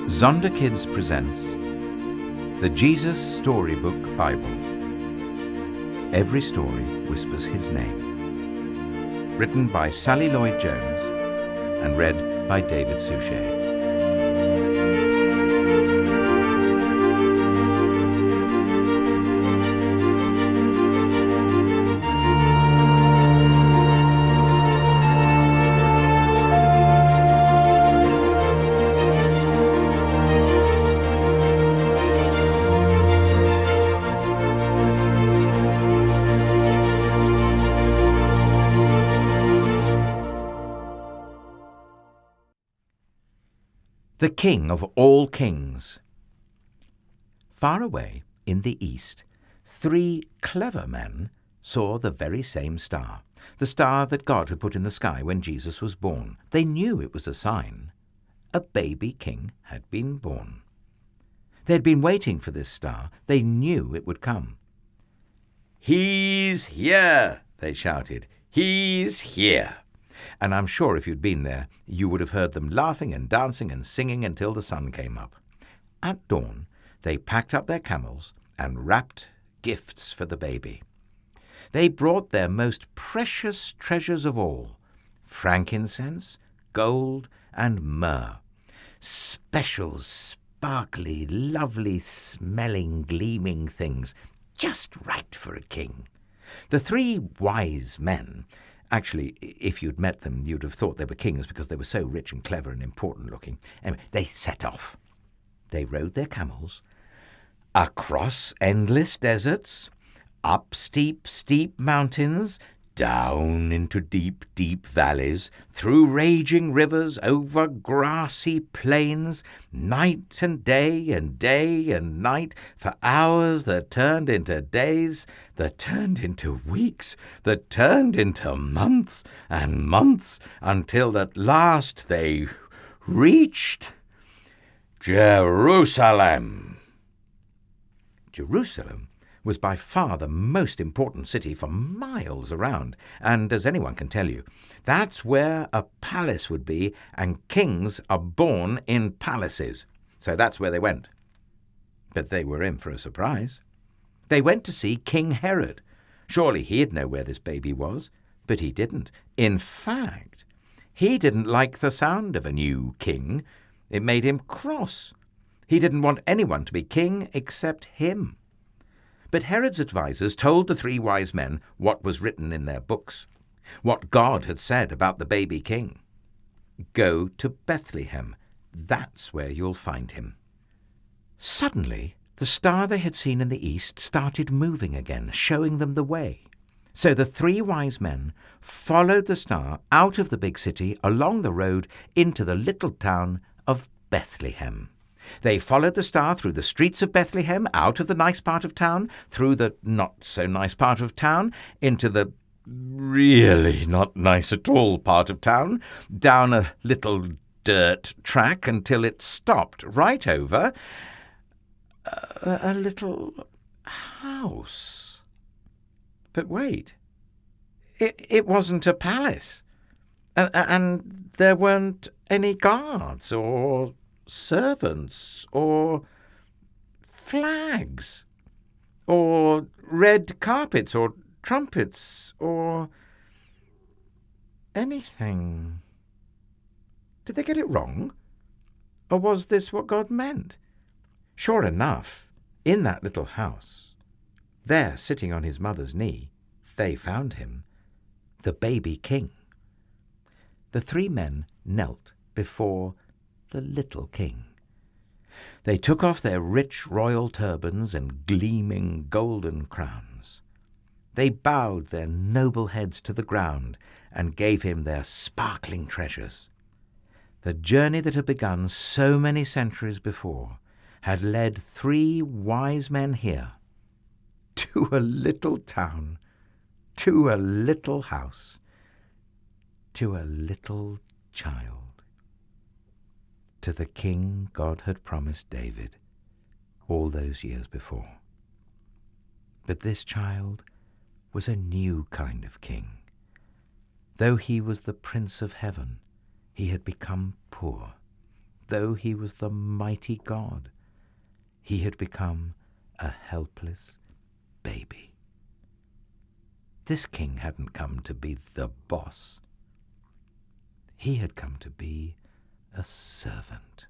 Zonda Kids presents the Jesus Storybook Bible. Every story whispers his name. Written by Sally Lloyd Jones and read by David Suchet. The King of all kings. Far away in the east, 3 clever men saw the very same star, the star that God had put in the sky when Jesus was born. They knew it was a sign. A baby king had been born. They had been waiting for this star. They knew it would come. "He's here!" they shouted. "He's here!" And I'm sure if you'd been there, you would have heard them laughing and dancing and singing until the sun came up. At dawn, they packed up their camels and wrapped gifts for the baby. They brought their most precious treasures of all, frankincense, gold, and myrrh, special, sparkly, lovely, smelling, gleaming things, just right for a king. The 3 wise men— actually, if you'd met them, you'd have thought they were kings because they were so rich and clever and important looking. Anyway, they set off. They rode their camels across endless deserts, up steep, steep mountains, down into deep, deep valleys, through raging rivers, over grassy plains, night and day and night, for hours that turned into days, that turned into weeks, that turned into months and months, until at last they reached Jerusalem. Jerusalem was by far the most important city for miles around, and as anyone can tell you, that's where a palace would be, and kings are born in palaces. So that's where they went. But they were in for a surprise. They went to see King Herod. Surely he'd know where this baby was, but he didn't. In fact, he didn't like the sound of a new king. It made him cross. He didn't want anyone to be king except him. But Herod's advisers told the 3 wise men what was written in their books, what God had said about the baby king. Go to Bethlehem. That's where you'll find him. Suddenly, the star they had seen in the east started moving again, showing them the way. So the 3 wise men followed the star out of the big city, along the road, into the little town of Bethlehem. They followed the star through the streets of Bethlehem, out of the nice part of town, through the not-so-nice part of town, into the really not nice at all part of town, down a little dirt track until it stopped right over a little house. But wait, it wasn't a palace, and there weren't any guards or servants or flags or red carpets or trumpets or anything. Did they get it wrong? Or was this what God meant? Sure enough, in that little house, there sitting on his mother's knee, they found him, the baby king. The 3 men knelt before the little king. They took off their rich royal turbans and gleaming golden crowns. They bowed their noble heads to the ground and gave him their sparkling treasures. The journey that had begun so many centuries before had led 3 wise men here, to a little town, to a little house, to a little child, to the king God had promised David all those years before. But this child was a new kind of king. Though he was the Prince of Heaven, he had become poor. though he was the mighty God, he had become a helpless baby. This king hadn't come to be the boss. He had come to be a servant.